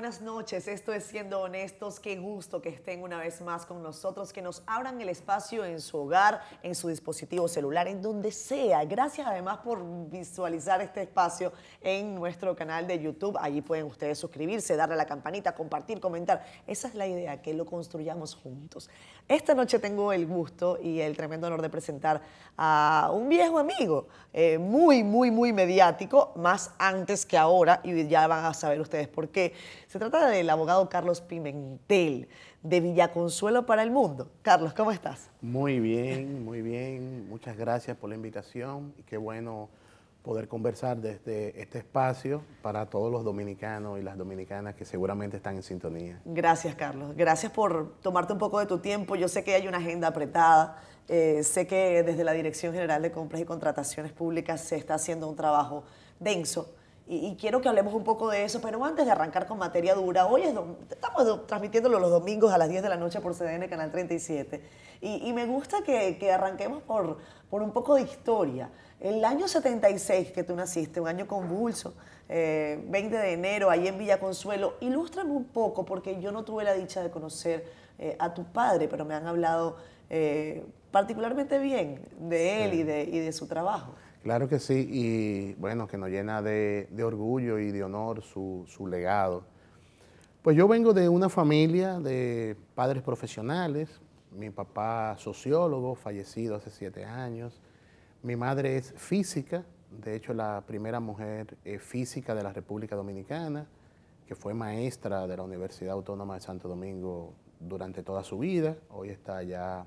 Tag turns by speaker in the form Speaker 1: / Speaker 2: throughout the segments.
Speaker 1: buenas noches. Esto es Siendo Honestos. Qué gusto que estén una vez más con nosotros, que nos abran el espacio en su hogar, en su dispositivo celular, en donde sea. Gracias además por visualizar este espacio en nuestro canal de YouTube. Allí pueden ustedes suscribirse, darle a la campanita, compartir, comentar. Esa es la idea, que lo construyamos juntos. Esta noche tengo el gusto y el tremendo honor de presentar a un viejo amigo, muy mediático, más antes que ahora, y ya van a saber ustedes por qué. Se trata del abogado Carlos Pimentel, de Villaconsuelo para el Mundo. Carlos, ¿cómo estás?
Speaker 2: Muy bien, muy bien. Muchas gracias por la invitación y qué bueno poder conversar desde este espacio para todos los dominicanos y las dominicanas que seguramente están en sintonía.
Speaker 1: Gracias, Carlos. Gracias por tomarte un poco de tu tiempo. Yo sé que hay una agenda apretada. Sé que desde la Dirección General de Compras y Contrataciones Públicas se está haciendo un trabajo denso. Y quiero que hablemos un poco de eso, pero antes de arrancar con materia dura, hoy estamos transmitiéndolo los domingos a las 10 de la noche por CDN Canal 37, y me gusta que arranquemos por un poco de historia. El año 76 que tú naciste, un año convulso, 20 de enero, ahí en Villaconsuelo. Ilústrame un poco, porque yo no tuve la dicha de conocer a tu padre, pero me han hablado particularmente bien de él
Speaker 2: Sí.
Speaker 1: y de su trabajo.
Speaker 2: Claro que sí, y bueno, que nos llena de orgullo y de honor su legado. Pues yo vengo de una familia de padres profesionales. Mi papá sociólogo, fallecido hace 7 años. Mi madre es física, de hecho la primera mujer física de la República Dominicana, que fue maestra de la Universidad Autónoma de Santo Domingo durante toda su vida. Hoy está ya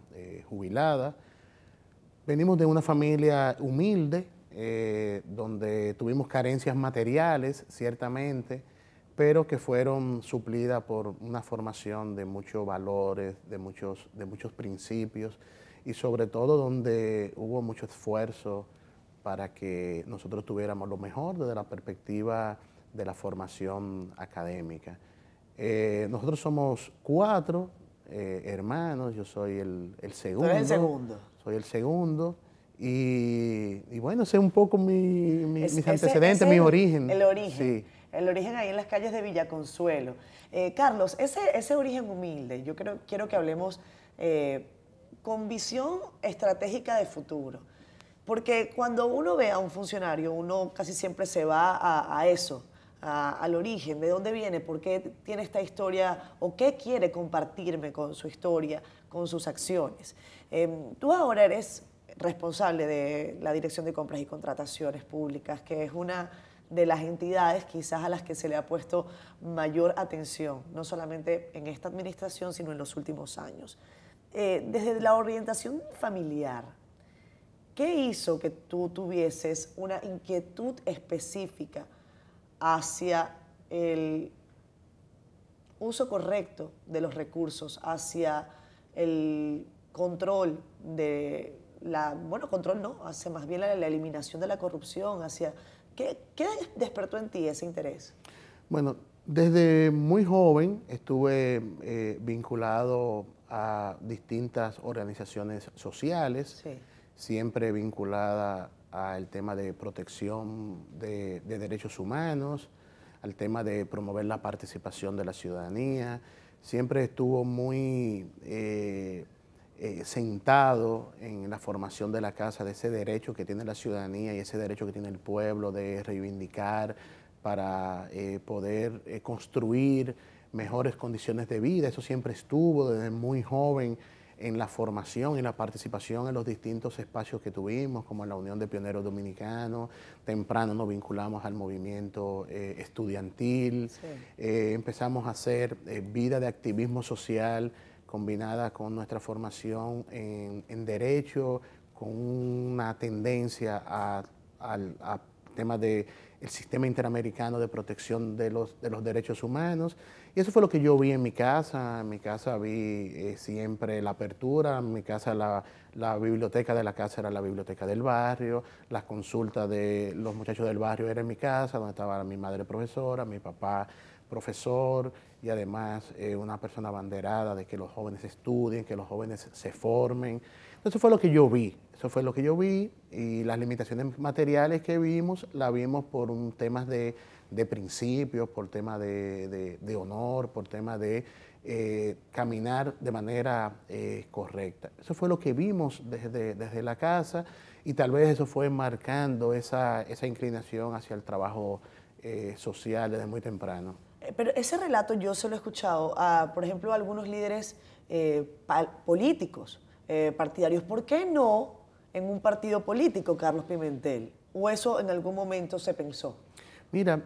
Speaker 2: jubilada. Venimos de una familia humilde, donde tuvimos carencias materiales, ciertamente, pero que fueron suplidas por una formación de muchos valores, de muchos principios, y sobre todo donde hubo mucho esfuerzo para que nosotros tuviéramos lo mejor desde la perspectiva de la formación académica. Nosotros somos 4 hermanos, yo soy el segundo.
Speaker 1: Tú eres el segundo.
Speaker 2: Soy el segundo. Y bueno, ese es un poco mis antecedentes,
Speaker 1: ese
Speaker 2: mi origen.
Speaker 1: El origen.
Speaker 2: Sí.
Speaker 1: El origen ahí en las calles de Villaconsuelo. Carlos, ese origen humilde, yo quiero que hablemos con visión estratégica de futuro. Porque cuando uno ve a un funcionario, uno casi siempre se va a eso, al origen, de dónde viene, por qué tiene esta historia o qué quiere compartirme con su historia, con sus acciones. Tú ahora eres responsable de la Dirección de Compras y Contrataciones Públicas, que es una de las entidades quizás a las que se le ha puesto mayor atención, no solamente en esta administración, sino en los últimos años. Desde la orientación familiar, ¿qué hizo que tú tuvieses una inquietud específica hacia el uso correcto de los recursos, hacia el control de control no, hacia más bien la eliminación de la corrupción, hacia... ¿Qué despertó en ti ese interés?
Speaker 2: Bueno, desde muy joven estuve vinculado a distintas organizaciones sociales,
Speaker 1: Sí.
Speaker 2: siempre vinculada al tema de protección de derechos humanos, al tema de promover la participación de la ciudadanía. Siempre estuvo muy sentado en la formación de la casa, de ese derecho que tiene la ciudadanía y ese derecho que tiene el pueblo de reivindicar para poder construir mejores condiciones de vida. Eso siempre estuvo desde muy joven en la formación y la participación en los distintos espacios que tuvimos, como en la Unión de Pioneros Dominicanos. Temprano nos vinculamos al movimiento estudiantil.
Speaker 1: Sí.
Speaker 2: Empezamos a hacer vida de activismo social combinada con nuestra formación en derecho, con una tendencia a temas del sistema interamericano de protección de los derechos humanos. Y eso fue lo que yo vi en mi casa. En mi casa vi siempre la apertura. En mi casa la biblioteca de la casa era la biblioteca del barrio. Las consultas de los muchachos del barrio era en mi casa, donde estaba mi madre profesora, mi papá profesor, y además una persona abanderada de que los jóvenes estudien, que los jóvenes se formen. Eso fue lo que yo vi, Eso fue lo que yo vi, y las limitaciones materiales que vimos, las vimos por un tema de principios, por temas de honor, por temas de caminar de manera correcta. Eso fue lo que vimos desde la casa, y tal vez eso fue marcando esa inclinación hacia el trabajo social desde muy temprano.
Speaker 1: Pero ese relato yo se lo he escuchado por ejemplo, a algunos líderes políticos, partidarios. ¿Por qué no en un partido político, Carlos Pimentel? ¿O eso en algún momento se pensó?
Speaker 2: Mira,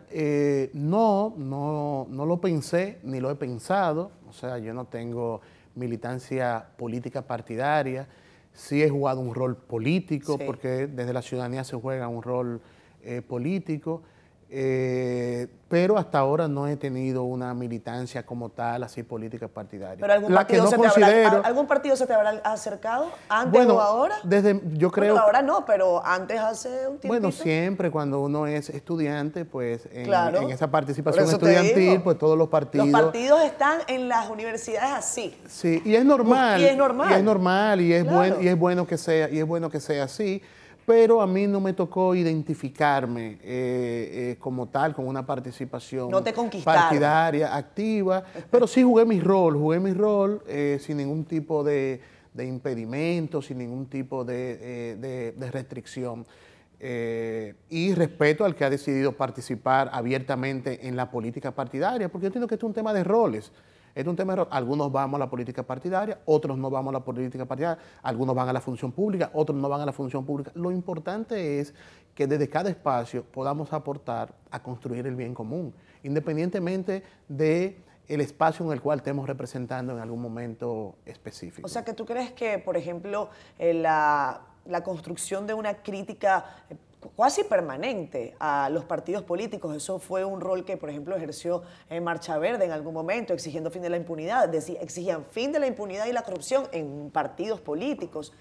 Speaker 2: no lo pensé ni lo he pensado. O sea, yo no tengo militancia política partidaria. Sí he jugado un rol político, sí, porque desde la ciudadanía se juega un rol político. Pero hasta ahora no he tenido una militancia como tal, así política partidaria.
Speaker 1: ¿Pero algún partido se te habrá acercado antes o ahora?
Speaker 2: Yo creo...
Speaker 1: Bueno, ahora no, pero antes hace un tiempito.
Speaker 2: Bueno, siempre cuando uno es estudiante, pues en esa
Speaker 1: participación
Speaker 2: estudiantil, pues todos los partidos...
Speaker 1: Los partidos están en las universidades así.
Speaker 2: Sí, y es normal.
Speaker 1: Y es normal.
Speaker 2: Y es normal, y es, claro, bueno que sea, así. Pero a mí no me tocó identificarme como tal, con una participación partidaria activa, pero sí jugué mi rol sin ningún tipo de impedimento, sin ningún tipo de restricción. Y respeto al que ha decidido participar abiertamente en la política partidaria, porque yo entiendo que esto es un tema de roles. Es un tema de roles. Algunos vamos a la política partidaria, otros no vamos a la política partidaria, algunos van a la función pública, otros no van a la función pública. Lo importante es que desde cada espacio podamos aportar a construir el bien común, independientemente del espacio en el cual estemos representando en algún momento específico.
Speaker 1: O sea, que tú crees que, por ejemplo, la construcción de una crítica casi permanente a los partidos políticos, eso fue un rol que, por ejemplo, ejerció Marcha Verde en algún momento, exigiendo fin de la impunidad, exigían fin de la impunidad y la corrupción en partidos políticos.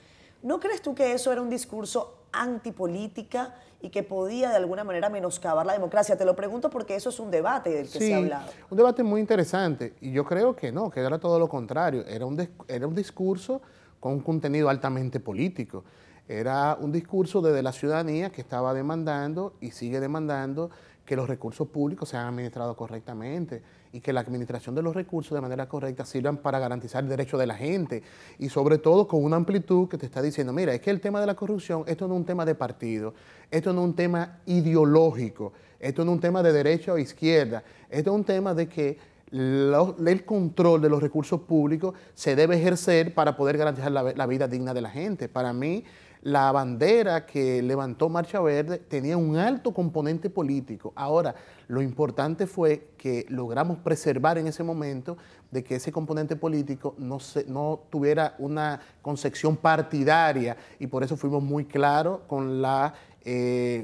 Speaker 1: ¿No crees tú que eso era un discurso antipolítica y que podía de alguna manera menoscabar la democracia? Te lo pregunto porque eso es un debate del que se ha hablado.
Speaker 2: Un debate muy interesante, y yo creo que no, que era todo lo contrario, era un discurso con un contenido altamente político. Era un discurso desde la ciudadanía que estaba demandando y sigue demandando que los recursos públicos sean administrados correctamente y que la administración de los recursos de manera correcta sirvan para garantizar el derecho de la gente, y sobre todo con una amplitud que te está diciendo, mira, es que el tema de la corrupción, esto no es un tema de partido, esto no es un tema ideológico, esto no es un tema de derecha o izquierda, esto es un tema de que el control de los recursos públicos se debe ejercer para poder garantizar la vida digna de la gente. Para mí, la bandera que levantó Marcha Verde tenía un alto componente político. Ahora, lo importante fue que logramos preservar en ese momento de que ese componente político no tuviera una concepción partidaria, y por eso fuimos muy claros con las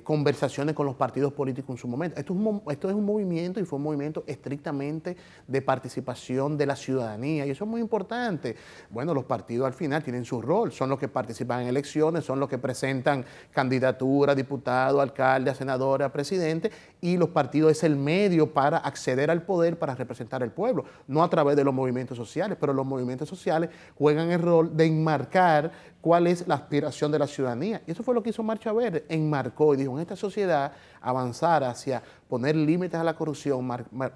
Speaker 2: conversaciones con los partidos políticos en su momento. Esto es un movimiento, y fue un movimiento estrictamente de participación de la ciudadanía, y eso es muy importante. Bueno, los partidos al final tienen su rol, son los que participan en elecciones, son los que presentan candidaturas, diputados, alcaldes, senadores, presidentes, y los partidos es el medio para acceder al poder, para representar al pueblo, no a través de los movimientos sociales, pero los movimientos sociales juegan el rol de enmarcar cuál es la aspiración de la ciudadanía. Y eso fue lo que hizo Marcha Verde, enmarcó y dijo, en esta sociedad avanzar hacia poner límites a la corrupción,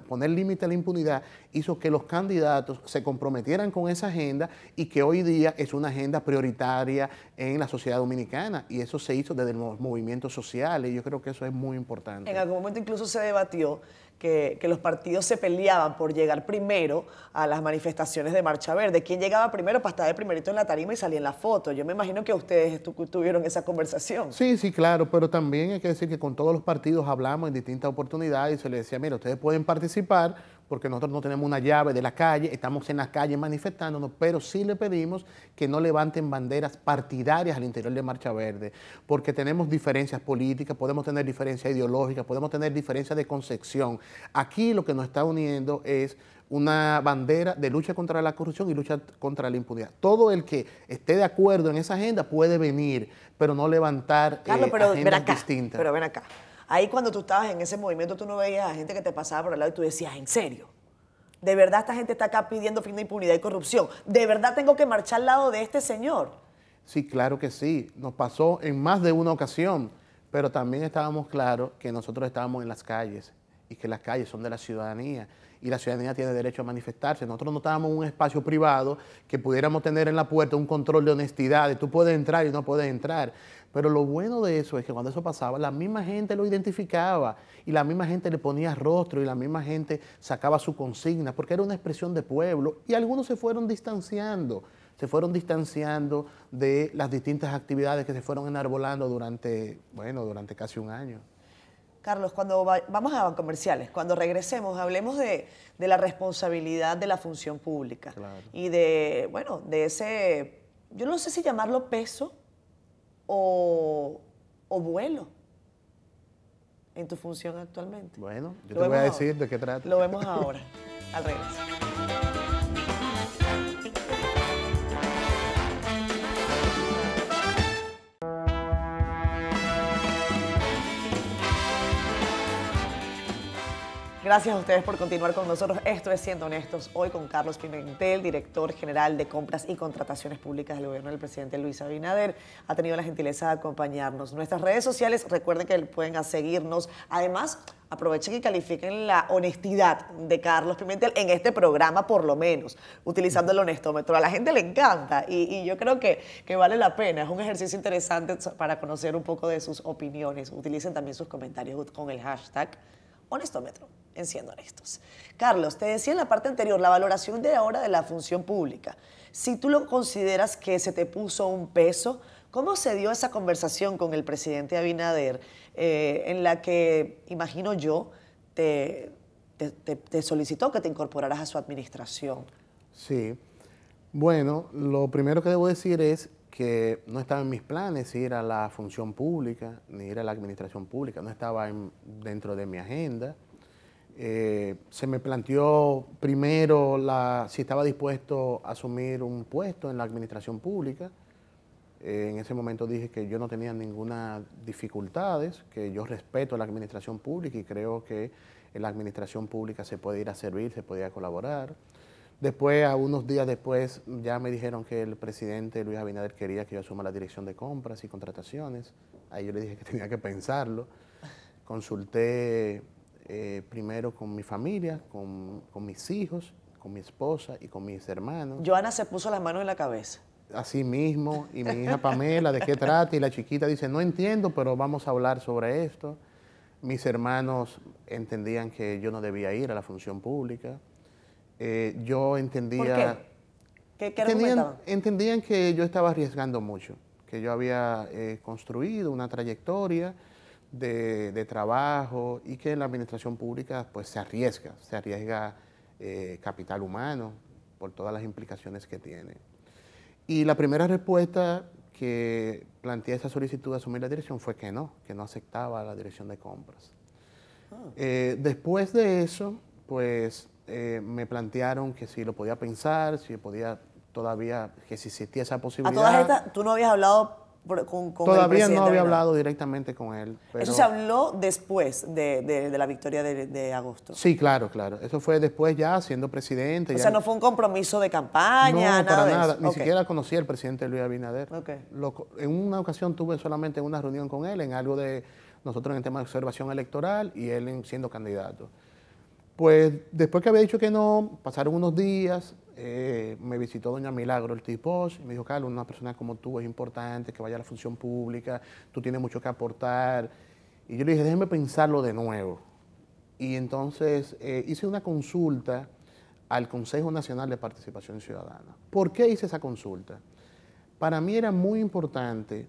Speaker 2: poner límites a la impunidad, hizo que los candidatos se comprometieran con esa agenda, y que hoy día es una agenda prioritaria en la sociedad dominicana, y eso se hizo desde los movimientos sociales, y yo creo que eso es muy importante.
Speaker 1: En algún momento incluso se debatió que los partidos se peleaban por llegar primero a las manifestaciones de Marcha Verde. ¿Quién llegaba primero para estar de primerito en la tarima y salir en la foto? Yo me imagino que ustedes tuvieron esa conversación.
Speaker 2: Sí, claro, pero también hay que decir que con todos los partidos hablamos en distintas oportunidades y se les decía, mira, ustedes pueden participar porque nosotros no tenemos una llave de la calle, estamos en la calle manifestándonos, pero sí le pedimos que no levanten banderas partidarias al interior de Marcha Verde, porque tenemos diferencias políticas, podemos tener diferencias ideológicas, podemos tener diferencias de concepción. Aquí lo que nos está uniendo es una bandera de lucha contra la corrupción y lucha contra la impunidad. Todo el que esté de acuerdo en esa agenda puede venir, pero no levantar agendas distintas.
Speaker 1: Pero ven acá. Ahí cuando tú estabas en ese movimiento, tú no veías a gente que te pasaba por el lado y tú decías, ¿en serio? ¿De verdad esta gente está acá pidiendo fin de impunidad y corrupción? ¿De verdad tengo que marchar al lado de este señor?
Speaker 2: Sí, claro que sí. Nos pasó en más de una ocasión, pero también estábamos claros que nosotros estábamos en las calles y que las calles son de la ciudadanía y la ciudadanía tiene derecho a manifestarse. Nosotros no estábamos en un espacio privado que pudiéramos tener en la puerta un control de honestidad, de tú puedes entrar y no puedes entrar. Pero lo bueno de eso es que cuando eso pasaba, la misma gente lo identificaba y la misma gente le ponía rostro y la misma gente sacaba su consigna, porque era una expresión de pueblo y algunos se fueron distanciando de las distintas actividades que se fueron enarbolando durante casi un año.
Speaker 1: Carlos, cuando vamos a comerciales, cuando regresemos, hablemos de la responsabilidad de la función pública.
Speaker 2: Claro.
Speaker 1: Y de ese, yo no sé si llamarlo peso o vuelo en tu función actualmente.
Speaker 2: Bueno, yo
Speaker 1: Lo
Speaker 2: te voy a
Speaker 1: vemos
Speaker 2: decir
Speaker 1: ahora.
Speaker 2: de qué trata.
Speaker 1: Lo vemos ahora, al regreso. Gracias a ustedes por continuar con nosotros. Esto es Siendo Honestos, hoy con Carlos Pimentel, director general de Compras y Contrataciones Públicas del gobierno del presidente Luis Abinader. Ha tenido la gentileza de acompañarnos. Nuestras redes sociales, recuerden que pueden seguirnos. Además, aprovechen y califiquen la honestidad de Carlos Pimentel en este programa, por lo menos, utilizando el honestómetro. A la gente le encanta y yo creo que vale la pena. Es un ejercicio interesante para conocer un poco de sus opiniones. Utilicen también sus comentarios con el hashtag Honestómetro, en Siendo Honestos. Carlos, te decía en la parte anterior, la valoración de ahora de la función pública. Si tú lo consideras que se te puso un peso, ¿cómo se dio esa conversación con el presidente Abinader en la que, imagino yo, te solicitó que te incorporaras a su administración?
Speaker 2: Sí. Bueno, lo primero que debo decir es que no estaba en mis planes ir a la función pública, ni ir a la administración pública, no estaba dentro de mi agenda. Se me planteó primero si estaba dispuesto a asumir un puesto en la administración pública. En ese momento dije que yo no tenía ninguna dificultades, que yo respeto la administración pública y creo que en la administración pública se puede ir a servir, se podía colaborar. Después, a unos días después, ya me dijeron que el presidente Luis Abinader quería que yo asuma la dirección de compras y contrataciones. Ahí yo le dije que tenía que pensarlo. Consulté primero con mi familia, con mis hijos, con mi esposa y con mis hermanos.
Speaker 1: Joana se puso las manos en la cabeza.
Speaker 2: Así mismo, y mi hija Pamela, ¿de qué trata? Y la chiquita dice, no entiendo, pero vamos a hablar sobre esto. Mis hermanos entendían que yo no debía ir a la función pública. Yo entendía...
Speaker 1: ¿Por qué? ¿Qué argumentaban?
Speaker 2: Entendían que yo estaba arriesgando mucho, que yo había construido una trayectoria de trabajo y que en la administración pública pues se arriesga capital humano por todas las implicaciones que tiene. Y la primera respuesta que planteé esa solicitud de asumir la dirección fue que no aceptaba la dirección de compras. Después de eso, pues me plantearon que si lo podía pensar, si podía todavía, que si existía esa posibilidad.
Speaker 1: A todas estas, tú no habías hablado con el presidente.
Speaker 2: Todavía no había hablado directamente con él. Pero...
Speaker 1: Eso se habló después de la victoria de agosto.
Speaker 2: Sí, claro. Eso fue después ya siendo presidente.
Speaker 1: O sea, no fue un compromiso de campaña,
Speaker 2: no, para nada.
Speaker 1: Eso.
Speaker 2: Ni siquiera conocí al presidente Luis Abinader.
Speaker 1: Okay.
Speaker 2: En una ocasión tuve solamente una reunión con él en algo de nosotros en el tema de observación electoral y él siendo candidato. Pues después que había dicho que no, pasaron unos días, me visitó doña Milagro Ortiz Bosch y me dijo, Carlos, una persona como tú es importante que vaya a la función pública, tú tienes mucho que aportar. Y yo le dije, déjeme pensarlo de nuevo. Y entonces hice una consulta al Consejo Nacional de Participación Ciudadana. ¿Por qué hice esa consulta? Para mí era muy importante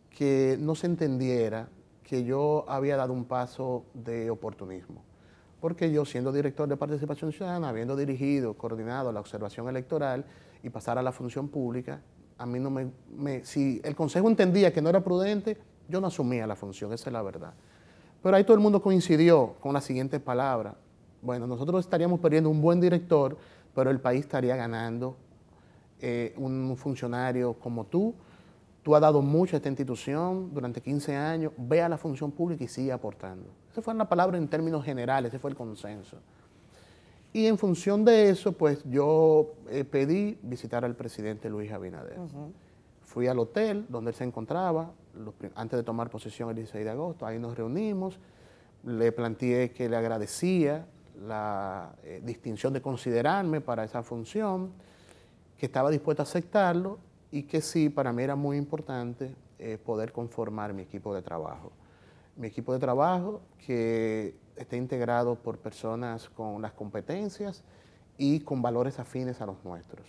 Speaker 2: que no se entendiera que yo había dado un paso de oportunismo. Porque yo, siendo director de Participación Ciudadana, habiendo dirigido, coordinado la observación electoral y pasar a la función pública, a mí no si el Consejo entendía que no era prudente, yo no asumía la función, esa es la verdad. Pero ahí todo el mundo coincidió con las siguientes palabras. Bueno, nosotros estaríamos perdiendo un buen director, pero el país estaría ganando un funcionario como tú. Tú has dado mucho a esta institución durante 15 años, ve a la función pública y sigue aportando. Esa fue la palabra en términos generales, ese fue el consenso. Y en función de eso, pues yo pedí visitar al presidente Luis Abinader. fui al hotel donde él se encontraba, antes de tomar posesión el 16 de agosto, ahí nos reunimos, le planteé que le agradecía la distinción de considerarme para esa función, que estaba dispuesto a aceptarlo y que sí, para mí era muy importante poder conformar mi equipo de trabajo. Mi equipo de trabajo que esté integrado por personas con las competencias y con valores afines a los nuestros.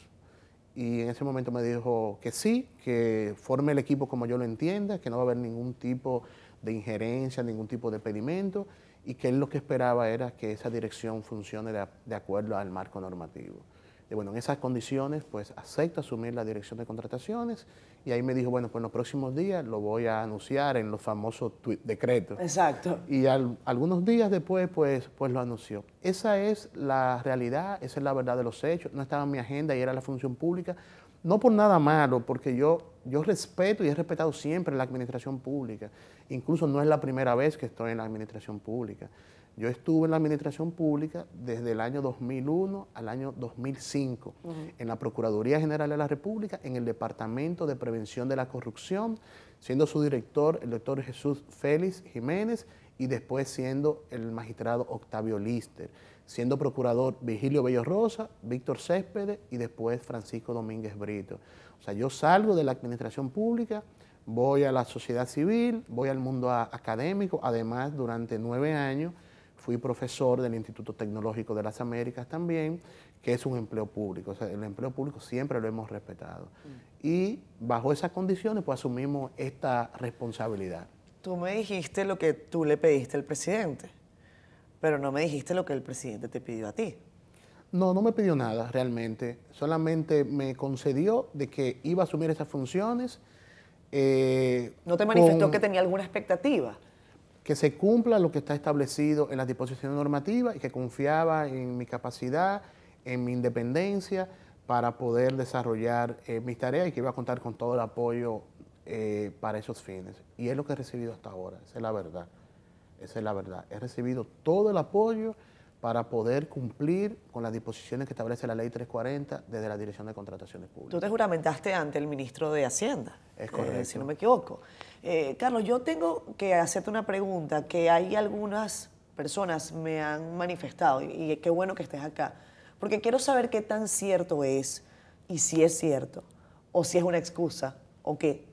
Speaker 2: Y en ese momento me dijo que sí, que forme el equipo como yo lo entienda, que no va a haber ningún tipo de injerencia, ningún tipo de pedimento, y que él lo que esperaba era que esa dirección funcione de acuerdo al marco normativo. Y bueno, en esas condiciones, pues acepto asumir la dirección de contrataciones, y ahí me dijo, bueno, pues en los próximos días lo voy a anunciar en los famosos decretos.
Speaker 1: Exacto.
Speaker 2: Y algunos días después, pues lo anunció. Esa es la realidad, esa es la verdad de los hechos. No estaba en mi agenda y era la función pública. No por nada malo, porque yo respeto y he respetado siempre la administración pública. Incluso no es la primera vez que estoy en la administración pública. Yo estuve en la administración pública desde el año 2001 al año 2005, en la Procuraduría General de la República, en el Departamento de Prevención de la Corrupción, siendo su director el doctor Jesús Félix Jiménez y después siendo el magistrado Octavio Lister, siendo procurador Virgilio Bello Rosa, Víctor Céspedes y después Francisco Domínguez Brito. O sea, yo salgo de la administración pública, voy a la sociedad civil, voy al mundo académico, además durante 9 años fui profesor del Instituto Tecnológico de las Américas también, que es un empleo público. O sea, el empleo público siempre lo hemos respetado. Y bajo esas condiciones, pues asumimos esta responsabilidad.
Speaker 1: Tú me dijiste lo que tú le pediste al presidente, pero no me dijiste lo que el presidente te pidió a ti.
Speaker 2: No, no me pidió nada realmente. Solamente me concedió de que iba a asumir esas funciones.
Speaker 1: ¿No te manifestó que tenía alguna expectativa?
Speaker 2: Que se cumpla lo que está establecido en las disposiciones normativas y que confiaba en mi capacidad, en mi independencia para poder desarrollar mis tareas y que iba a contar con todo el apoyo para esos fines. Y es lo que he recibido hasta ahora, esa es la verdad. Esa es la verdad. He recibido todo el apoyo para poder cumplir con las disposiciones que establece la Ley 340 desde la Dirección de Contrataciones Públicas.
Speaker 1: Tú te juramentaste ante el ministro de Hacienda.
Speaker 2: Es correcto.
Speaker 1: Si no me equivoco. Carlos, yo tengo que hacerte una pregunta que hay algunas personas me han manifestado y qué bueno que estés acá, porque quiero saber qué tan cierto es y si es cierto o si es una excusa o qué.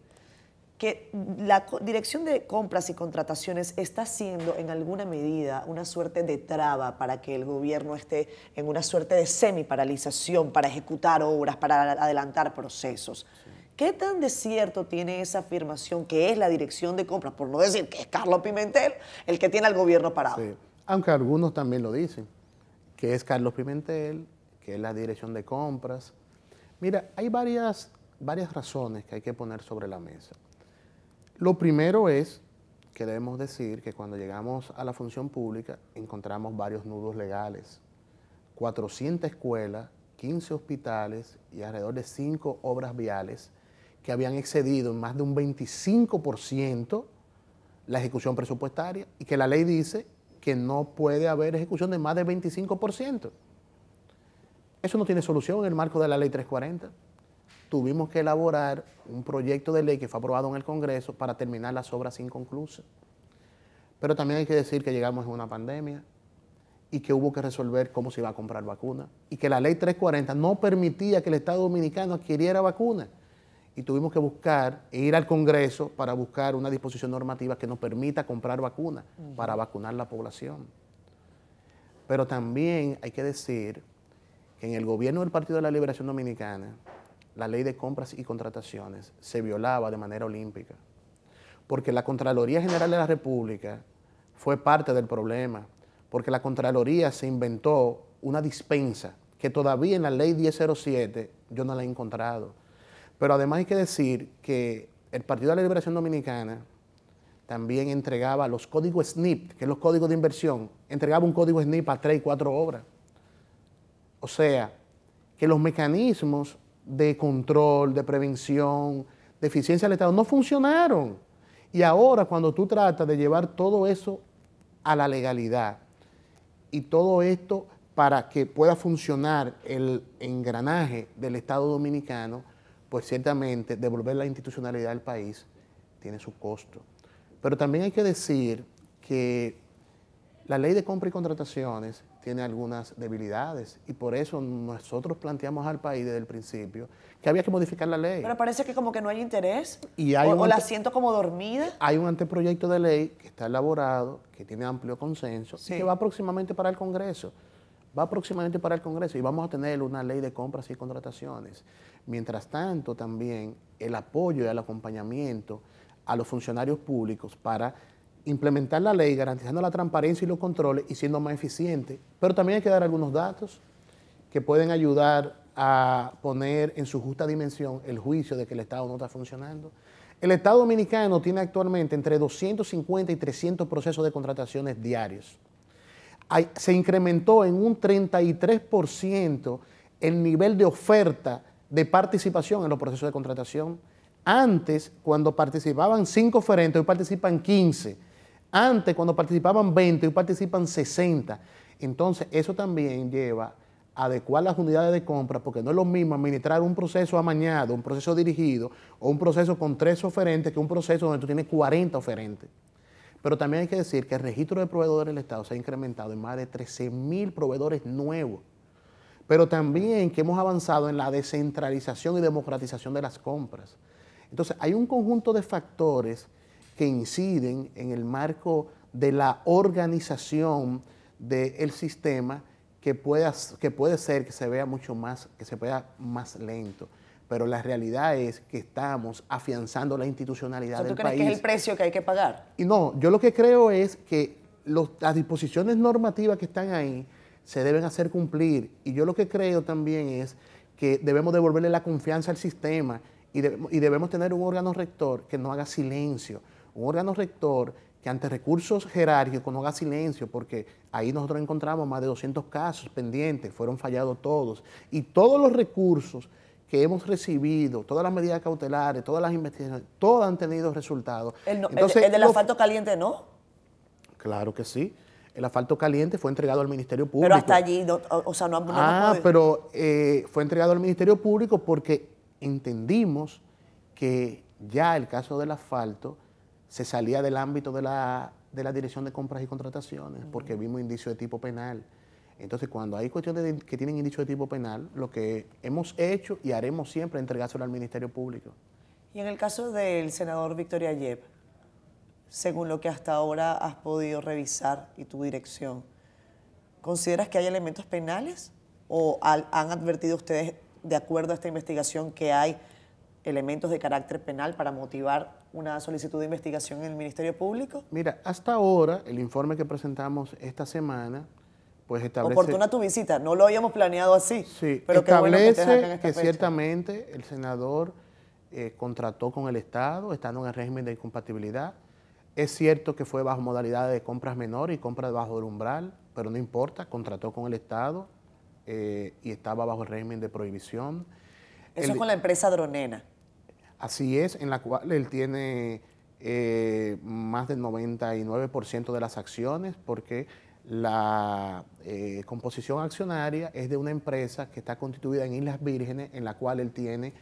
Speaker 1: Que la Dirección de Compras y Contrataciones está siendo en alguna medida una suerte de traba para que el gobierno esté en una suerte de semi-paralización para ejecutar obras, para adelantar procesos. Sí. ¿Qué tan de cierto tiene esa afirmación que es la Dirección de Compras, por no decir que es Carlos Pimentel el que tiene al gobierno parado?
Speaker 2: Sí, aunque algunos también lo dicen, que es Carlos Pimentel, que es la Dirección de Compras. Mira, hay varias razones que hay que poner sobre la mesa. Lo primero es que debemos decir que cuando llegamos a la función pública encontramos varios nudos legales, 400 escuelas, 15 hospitales y alrededor de 5 obras viales que habían excedido en más de un 25% la ejecución presupuestaria y que la ley dice que no puede haber ejecución de más del 25%. Eso no tiene solución en el marco de la Ley 340. Tuvimos que elaborar un proyecto de ley que fue aprobado en el Congreso para terminar las obras inconclusas. Pero también hay que decir que llegamos a una pandemia y que hubo que resolver cómo se iba a comprar vacunas y que la Ley 340 no permitía que el Estado Dominicano adquiriera vacunas. Y tuvimos que buscar e ir al Congreso para buscar una disposición normativa que nos permita comprar vacunas para vacunar la población. Pero también hay que decir que en el gobierno del Partido de la Liberación Dominicana, la Ley de Compras y Contrataciones se violaba de manera olímpica, porque la Contraloría General de la República fue parte del problema, porque la Contraloría se inventó una dispensa que todavía en la Ley 1007 yo no la he encontrado. Pero además hay que decir que el Partido de la Liberación Dominicana también entregaba los códigos SNIP, que es los códigos de inversión, entregaba un código SNIP a 3 y 4 obras. O sea, que los mecanismos de control, de prevención, de eficiencia del Estado no funcionaron. Y ahora cuando tú tratas de llevar todo eso a la legalidad y todo esto para que pueda funcionar el engranaje del Estado Dominicano, pues ciertamente devolver la institucionalidad del país tiene su costo. Pero también hay que decir que la ley de compra y contrataciones tiene algunas debilidades y por eso nosotros planteamos al país desde el principio que había que modificar la ley.
Speaker 1: Pero parece que como que no hay interés
Speaker 2: Y hay
Speaker 1: o la siento como dormida.
Speaker 2: Hay un anteproyecto de ley que está elaborado, que tiene amplio consenso y que va próximamente para el Congreso. Va próximamente para el Congreso y vamos a tener una ley de compras y contrataciones. Mientras tanto, también el apoyo y el acompañamiento a los funcionarios públicos para implementar la ley, garantizando la transparencia y los controles y siendo más eficiente. Pero también hay que dar algunos datos que pueden ayudar a poner en su justa dimensión el juicio de que el Estado no está funcionando. El Estado dominicano tiene actualmente entre 250 y 300 procesos de contrataciones diarios. Se incrementó en un 33% el nivel de oferta de participación en los procesos de contratación. Antes, cuando participaban 5 oferentes, hoy participan 15. Antes, cuando participaban 20, hoy participan 60. Entonces, eso también lleva a adecuar las unidades de compra, porque no es lo mismo administrar un proceso amañado, un proceso dirigido, o un proceso con 3 oferentes, que un proceso donde tú tienes 40 oferentes. Pero también hay que decir que el registro de proveedores del Estado se ha incrementado en más de 13,000 proveedores nuevos. Pero también que hemos avanzado en la descentralización y democratización de las compras. Entonces, hay un conjunto de factores que inciden en el marco de la organización del sistema que puede ser que se vea mucho más, que se vea más lento. Pero la realidad es que estamos afianzando la institucionalidad del país.
Speaker 1: ¿Tú crees que es el precio que hay que pagar?
Speaker 2: Y no, yo lo que creo es que las disposiciones normativas que están ahí se deben hacer cumplir. Y yo lo que creo también es que debemos devolverle la confianza al sistema y debemos tener un órgano rector que no haga silencio. Un órgano rector que ante recursos jerárquicos no haga silencio, porque ahí nosotros encontramos más de 200 casos pendientes, fueron fallados todos. Y todos los recursos que hemos recibido, todas las medidas cautelares, todas las investigaciones, todas han tenido resultados.
Speaker 1: Entonces, el del asfalto caliente, ¿no?
Speaker 2: Claro que sí. El asfalto caliente fue entregado al Ministerio Público.
Speaker 1: Pero hasta allí, no
Speaker 2: pero fue entregado al Ministerio Público porque entendimos que ya el caso del asfalto se salía del ámbito de la Dirección de Compras y Contrataciones, porque vimos indicios de tipo penal. Entonces, cuando hay cuestiones que tienen indicios de tipo penal, lo que hemos hecho y haremos siempre es entregárselo al Ministerio Público.
Speaker 1: Y en el caso del senador Victoria Yep, según lo que hasta ahora has podido revisar y tu dirección, ¿consideras que hay elementos penales o han advertido ustedes, de acuerdo a esta investigación, que hay elementos de carácter penal para motivar una solicitud de investigación en el Ministerio Público?
Speaker 2: Mira, hasta ahora, el informe que presentamos esta semana, pues establece...
Speaker 1: Oportuna tu visita, no lo habíamos planeado así.
Speaker 2: Sí,
Speaker 1: pero
Speaker 2: establece que ciertamente el senador contrató con el Estado, estando en el régimen de incompatibilidad. Es cierto que fue bajo modalidades de compras menores y compras debajo del umbral, pero no importa, contrató con el Estado y estaba bajo el régimen de prohibición.
Speaker 1: Eso es con la empresa Dronena.
Speaker 2: Así es, en la cual él tiene más del 99% de las acciones, porque la composición accionaria es de una empresa que está constituida en Islas Vírgenes, en la cual él tiene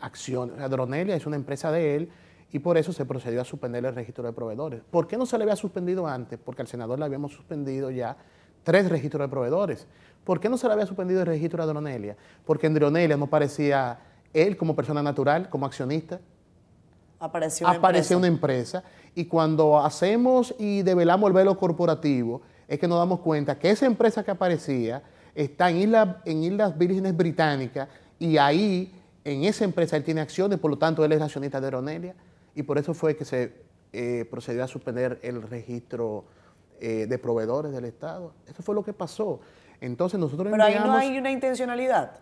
Speaker 2: acciones. La Dronelia es una empresa de él y por eso se procedió a suspender el registro de proveedores. ¿Por qué no se le había suspendido antes? Porque al senador le habíamos suspendido ya 3 registros de proveedores. ¿Por qué no se le había suspendido el registro de Dronelia? Porque en Dronelia no parecía él como persona natural, como accionista. Apareció una empresa. Y cuando hacemos y develamos el velo corporativo, es que nos damos cuenta que esa empresa que aparecía está en Islas Vírgenes Británicas y ahí, en esa empresa, él tiene acciones, por lo tanto, él es accionista de Dronelia y por eso fue que se procedió a suspender el registro de proveedores del Estado. Eso fue lo que pasó. Entonces nosotros
Speaker 1: Pero ahí no hay una intencionalidad.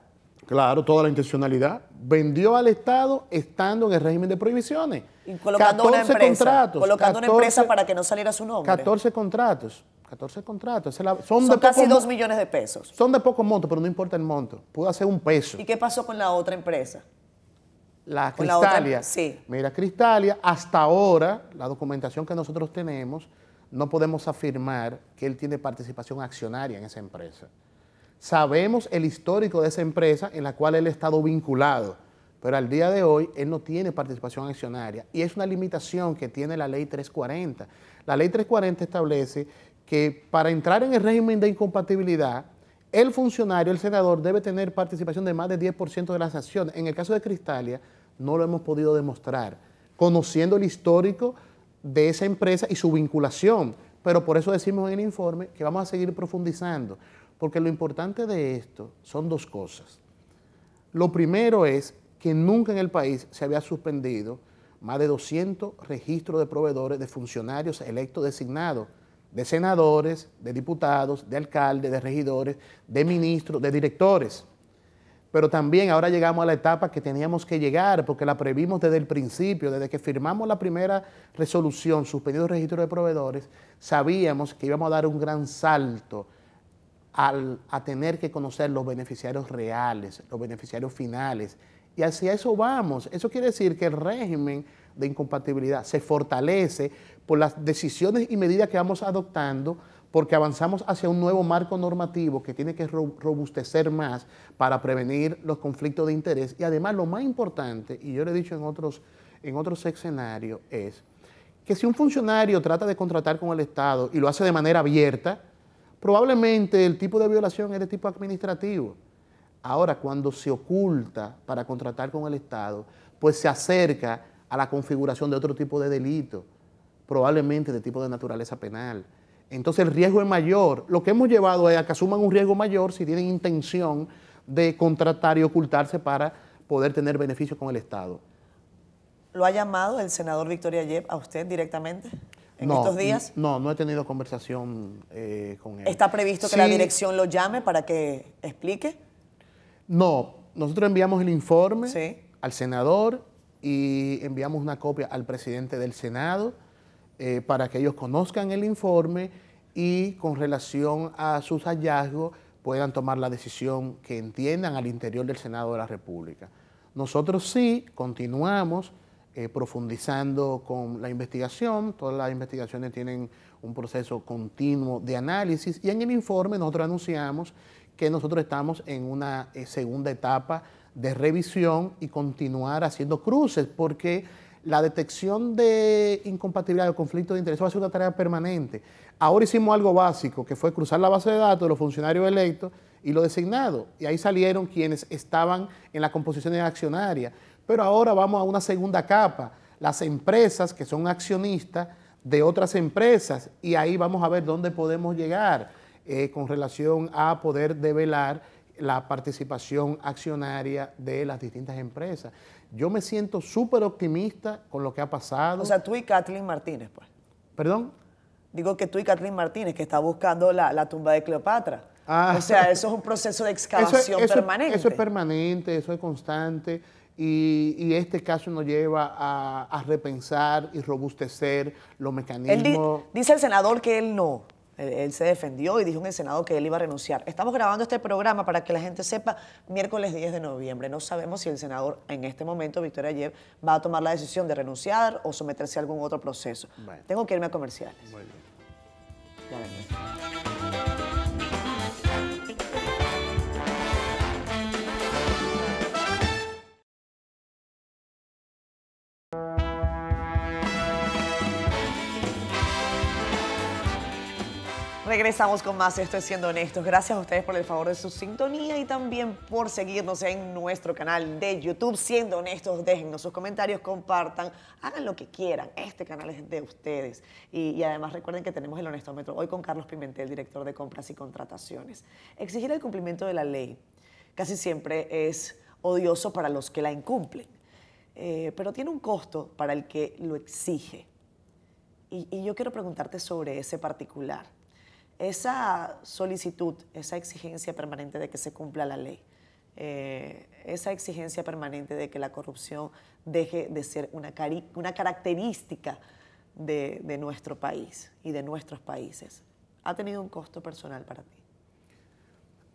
Speaker 2: Claro, toda la intencionalidad. Vendió al Estado estando en el régimen de prohibiciones.
Speaker 1: Y colocando una empresa. Colocando una empresa para que no saliera su nombre.
Speaker 2: 14 contratos. 14 contratos.
Speaker 1: Son casi 2 millones de pesos.
Speaker 2: Son de poco monto, pero no importa el monto. Pudo hacer un peso.
Speaker 1: ¿Y qué pasó con la otra empresa?
Speaker 2: La Cristalia.
Speaker 1: Sí.
Speaker 2: Mira, Cristalia, hasta ahora, la documentación que nosotros tenemos, no podemos afirmar que él tiene participación accionaria en esa empresa. Sabemos el histórico de esa empresa en la cual él ha estado vinculado, pero al día de hoy él no tiene participación accionaria y es una limitación que tiene la ley 340. La ley 340 establece que para entrar en el régimen de incompatibilidad, el funcionario, el senador, debe tener participación de más de 10% de las acciones. En el caso de Cristalia, no lo hemos podido demostrar, conociendo el histórico de esa empresa y su vinculación. Pero por eso decimos en el informe que vamos a seguir profundizando, porque lo importante de esto son dos cosas. Lo primero es que nunca en el país se había suspendido más de 200 registros de proveedores de funcionarios electos designados, de senadores, de diputados, de alcaldes, de regidores, de ministros, de directores. Pero también ahora llegamos a la etapa que teníamos que llegar, porque la previmos desde el principio, desde que firmamos la primera resolución suspendiendo el registro de proveedores, sabíamos que íbamos a dar un gran salto a tener que conocer los beneficiarios reales, los beneficiarios finales, y hacia eso vamos. Eso quiere decir que el régimen de incompatibilidad se fortalece por las decisiones y medidas que vamos adoptando, porque avanzamos hacia un nuevo marco normativo que tiene que robustecer más para prevenir los conflictos de interés. Y además lo más importante, y yo lo he dicho en otros escenarios, es que si un funcionario trata de contratar con el Estado y lo hace de manera abierta, probablemente el tipo de violación es de tipo administrativo. Ahora, cuando se oculta para contratar con el Estado, pues se acerca a la configuración de otro tipo de delito, probablemente de tipo de naturaleza penal. Entonces el riesgo es mayor. Lo que hemos llevado es a que asuman un riesgo mayor si tienen intención de contratar y ocultarse para poder tener beneficios con el Estado.
Speaker 1: ¿Lo ha llamado el senador Victoria Yep a usted directamente en estos días?
Speaker 2: No he tenido conversación con él.
Speaker 1: ¿Está previsto que la dirección lo llame para que explique?
Speaker 2: No, nosotros enviamos el informe al senador y enviamos una copia al presidente del Senado para que ellos conozcan el informe y con relación a sus hallazgos puedan tomar la decisión que entiendan al interior del Senado de la República. Nosotros sí continuamos profundizando con la investigación. Todas las investigaciones tienen un proceso continuo de análisis y en el informe nosotros anunciamos que nosotros estamos en una segunda etapa de revisión y continuar haciendo cruces, porque la detección de incompatibilidad o conflicto de interés va a ser una tarea permanente. Ahora hicimos algo básico, que fue cruzar la base de datos de los funcionarios electos y los designados, y ahí salieron quienes estaban en la composición accionaria. Pero ahora vamos a una segunda capa, las empresas que son accionistas de otras empresas, y ahí vamos a ver dónde podemos llegar con relación a poder develar la participación accionaria de las distintas empresas. Yo me siento súper optimista con lo que ha pasado.
Speaker 1: O sea, tú y Kathleen Martínez, pues.
Speaker 2: ¿Perdón?
Speaker 1: Digo que tú y Kathleen Martínez, que está buscando la tumba de Cleopatra. O sea, eso es un proceso de excavación permanente.
Speaker 2: Eso es permanente, eso es constante. Y este caso nos lleva a repensar y robustecer los mecanismos.
Speaker 1: Dice el senador que él no. Él se defendió y dijo en el Senado que él iba a renunciar. Estamos grabando este programa para que la gente sepa, miércoles 10 de noviembre. No sabemos si el senador, en este momento, Victoria Yep, va a tomar la decisión de renunciar o someterse a algún otro proceso. Bueno. Tengo que irme a comerciales.
Speaker 2: Muy bien.
Speaker 1: Ya vengo. Regresamos con más Esto es Siendo Honestos. Gracias a ustedes por el favor de su sintonía y también por seguirnos en nuestro canal de YouTube. Siendo Honestos, déjennos sus comentarios, compartan, hagan lo que quieran. Este canal es de ustedes. Y además recuerden que tenemos el Honestómetro hoy con Carlos Pimentel, director de Compras y Contrataciones. Exigir el cumplimiento de la ley casi siempre es odioso para los que la incumplen, pero tiene un costo para el que lo exige. Y yo quiero preguntarte sobre ese particular. Esa solicitud, esa exigencia permanente de que se cumpla la ley, esa exigencia permanente de que la corrupción deje de ser una característica de nuestro país y de nuestros países, ¿ha tenido un costo personal para ti?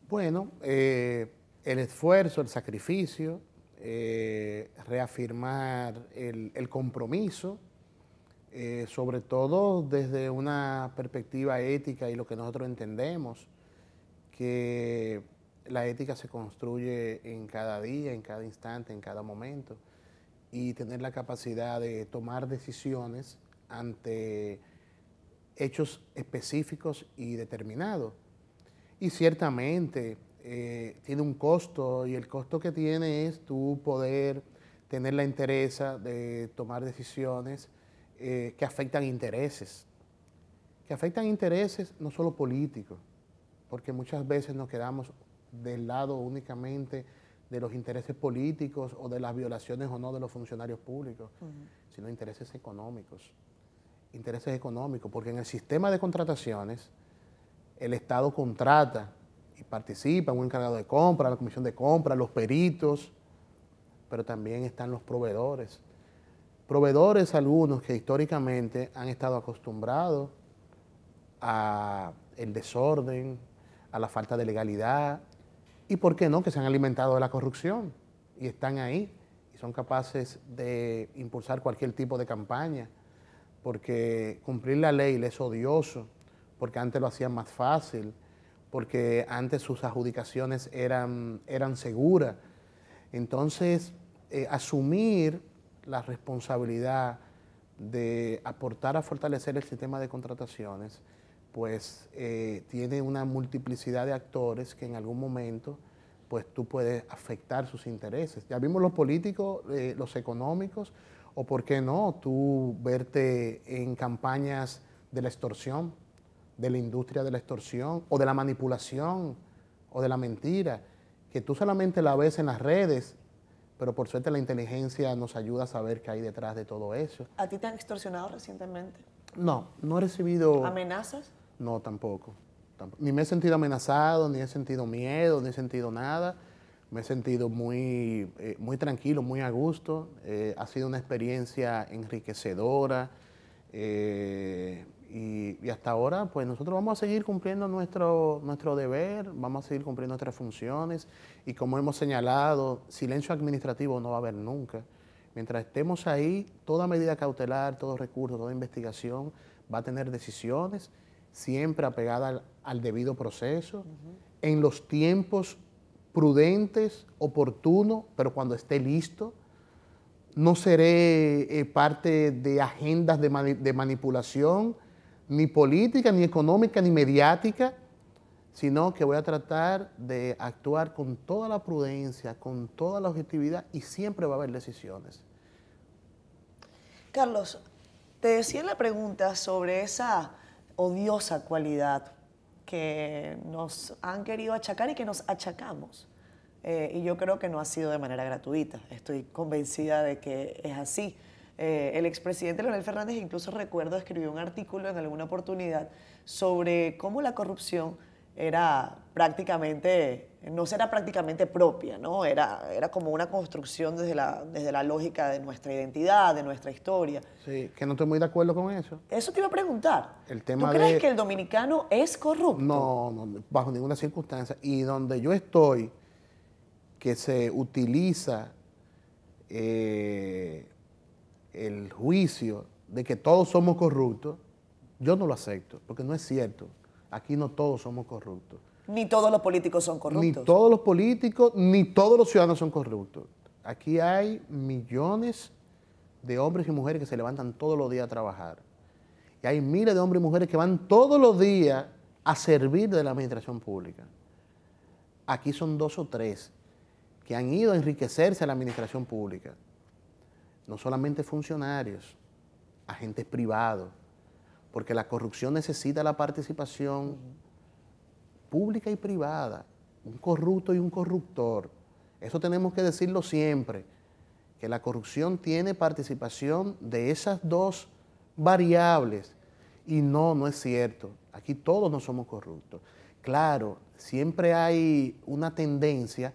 Speaker 2: Bueno, el esfuerzo, el sacrificio, reafirmar el compromiso, sobre todo desde una perspectiva ética y lo que nosotros entendemos, que la ética se construye en cada día, en cada instante, en cada momento, y tener la capacidad de tomar decisiones ante hechos específicos y determinados. Y ciertamente tiene un costo, y el costo que tiene es tú poder tener la entereza de tomar decisiones que afectan intereses no solo políticos, porque muchas veces nos quedamos del lado únicamente de los intereses políticos o de las violaciones o no de los funcionarios públicos, sino intereses económicos. Intereses económicos, porque en el sistema de contrataciones el Estado contrata y participa en un encargado de compra, la comisión de compra, los peritos, pero también están los proveedores. Proveedores algunos que históricamente han estado acostumbrados al desorden, a la falta de legalidad, y por qué no, que se han alimentado de la corrupción y están ahí y son capaces de impulsar cualquier tipo de campaña, porque cumplir la ley les es odioso, porque antes lo hacían más fácil, porque antes sus adjudicaciones eran seguras. Entonces, asumir la responsabilidad de aportar a fortalecer el sistema de contrataciones, pues tiene una multiplicidad de actores que en algún momento pues tú puedes afectar sus intereses. Ya vimos los políticos, los económicos, o por qué no, tú verte en campañas de la extorsión, de la industria de la extorsión, o de la manipulación, o de la mentira, que tú solamente la ves en las redes, pero por suerte la inteligencia nos ayuda a saber qué hay detrás de todo eso.
Speaker 1: ¿A ti te han extorsionado recientemente?
Speaker 2: No, no he recibido...
Speaker 1: ¿Amenazas?
Speaker 2: No, tampoco. Ni me he sentido amenazado, ni he sentido miedo, ni he sentido nada. Me he sentido muy tranquilo, muy a gusto. Ha sido una experiencia enriquecedora. Y hasta ahora, pues nosotros vamos a seguir cumpliendo nuestro deber, vamos a seguir cumpliendo nuestras funciones. Y como hemos señalado, silencio administrativo no va a haber nunca. Mientras estemos ahí, toda medida cautelar, todo recurso, toda investigación va a tener decisiones siempre apegada al debido proceso, en los tiempos prudentes, oportunos, pero cuando esté listo. No seré parte de agendas de manipulación, ni política, ni económica, ni mediática, sino que voy a tratar de actuar con toda la prudencia, con toda la objetividad, y siempre va a haber decisiones.
Speaker 1: Carlos, te decía en la pregunta sobre esa odiosa cualidad que nos han querido achacar y que nos achacamos. Y yo creo que no ha sido de manera gratuita. Estoy convencida de que es así. El expresidente Leonel Fernández, incluso recuerdo, escribió un artículo en alguna oportunidad sobre cómo la corrupción era prácticamente, no era prácticamente propia, ¿no? Era como una construcción desde la lógica de nuestra identidad, de nuestra historia.
Speaker 2: Sí, que no estoy muy de acuerdo con eso.
Speaker 1: Eso te iba a preguntar.
Speaker 2: El tema
Speaker 1: ¿Tú crees que el dominicano es corrupto?
Speaker 2: No, bajo ninguna circunstancia. Y donde yo estoy, que se utiliza el juicio de que todos somos corruptos, yo no lo acepto, porque no es cierto. Aquí no todos somos corruptos.
Speaker 1: Ni todos los políticos son corruptos.
Speaker 2: Ni todos los políticos, ni todos los ciudadanos son corruptos. Aquí hay millones de hombres y mujeres que se levantan todos los días a trabajar. Y hay miles de hombres y mujeres que van todos los días a servir de la administración pública. Aquí son 2 o 3 que han ido a enriquecerse a la administración pública. No solamente funcionarios, agentes privados, porque la corrupción necesita la participación pública y privada, un corrupto y un corruptor. Eso tenemos que decirlo siempre, que la corrupción tiene participación de esas 2 variables. Y no es cierto. Aquí todos no somos corruptos. Claro, siempre hay una tendencia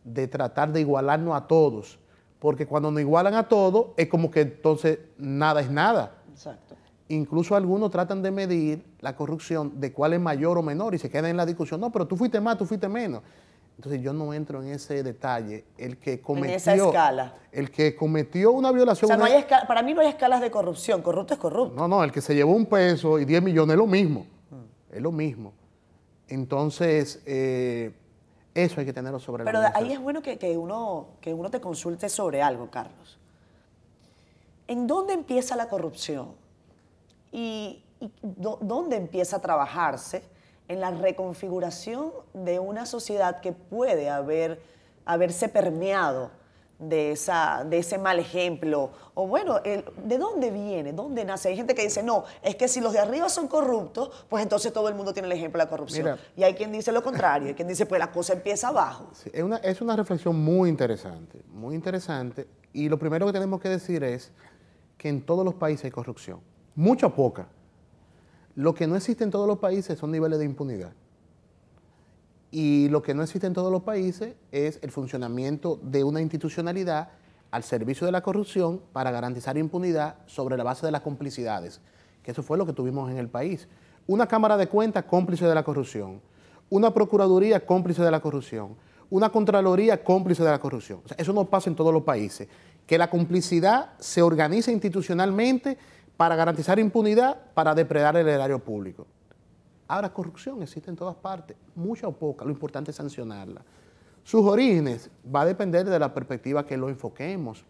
Speaker 2: de tratar de igualarnos a todos, porque cuando nos igualan a todos es como que entonces nada es nada.
Speaker 1: Exacto.
Speaker 2: Incluso algunos tratan de medir la corrupción de cuál es mayor o menor y se quedan en la discusión, no, pero tú fuiste más, tú fuiste menos. Entonces yo no entro en ese detalle. En esa escala. El que cometió una violación...
Speaker 1: O sea, para mí no hay escalas de corrupción, corrupto es corrupto.
Speaker 2: No, el que se llevó 1 peso y 10 millones es lo mismo. Es lo mismo. Entonces, Eso hay que tenerlo sobre
Speaker 1: Pero
Speaker 2: la mesa.
Speaker 1: ahí es bueno que uno te consulte sobre algo, Carlos. ¿En dónde empieza la corrupción? ¿Dónde empieza a trabajarse en la reconfiguración de una sociedad que puede haberse permeado de ese mal ejemplo? O bueno, ¿de dónde viene? ¿Dónde nace? Hay gente que dice, no, es que si los de arriba son corruptos, pues entonces todo el mundo tiene el ejemplo de la corrupción.
Speaker 2: Mira,
Speaker 1: y hay quien dice lo contrario, hay quien dice, pues la cosa empieza abajo.
Speaker 2: sí, es una reflexión muy interesante, muy interesante. Y lo primero que tenemos que decir es que en todos los países hay corrupción, mucha o poca. Lo que no existe en todos los países son niveles de impunidad. Y lo que no existe en todos los países es el funcionamiento de una institucionalidad al servicio de la corrupción para garantizar impunidad sobre la base de las complicidades, que eso fue lo que tuvimos en el país. Una Cámara de Cuentas cómplice de la corrupción, una Procuraduría cómplice de la corrupción, una Contraloría cómplice de la corrupción. O sea, eso no pasa en todos los países. Que la complicidad se organiza institucionalmente para garantizar impunidad, para depredar el erario público. Ahora, corrupción existe en todas partes, mucha o poca, lo importante es sancionarla. Sus orígenes va a depender de la perspectiva que lo enfoquemos,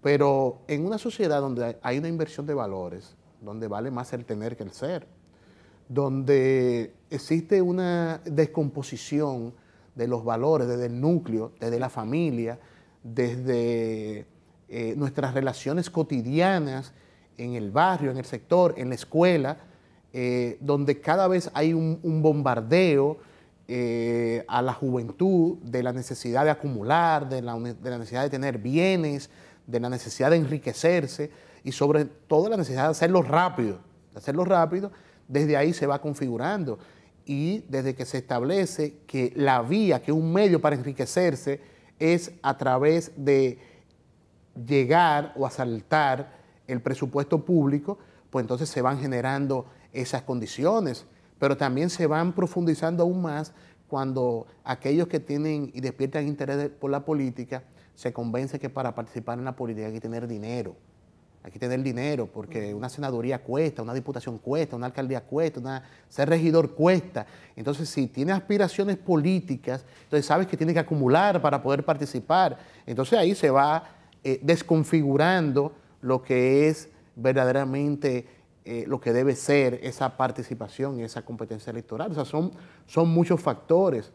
Speaker 2: pero en una sociedad donde hay una inversión de valores, donde vale más el tener que el ser, donde existe una descomposición de los valores desde el núcleo, desde la familia, desde nuestras relaciones cotidianas en el barrio, en el sector, en la escuela, donde cada vez hay un bombardeo a la juventud de la necesidad de acumular, de la necesidad de tener bienes, de la necesidad de enriquecerse y sobre todo la necesidad de hacerlo rápido. Desde ahí se va configurando y desde que se establece que la vía, que un medio para enriquecerse es a través de llegar o asaltar el presupuesto público, pues entonces se van generando esas condiciones, pero también se van profundizando aún más cuando aquellos que tienen y despiertan interés por la política se convencen que para participar en la política hay que tener dinero. Hay que tener dinero porque una senaduría cuesta, una diputación cuesta, una alcaldía cuesta, ser regidor cuesta. Entonces, si tiene aspiraciones políticas, entonces sabes que tiene que acumular para poder participar. Entonces ahí se va desconfigurando lo que es verdaderamente lo que debe ser esa participación y esa competencia electoral. O sea, son muchos factores.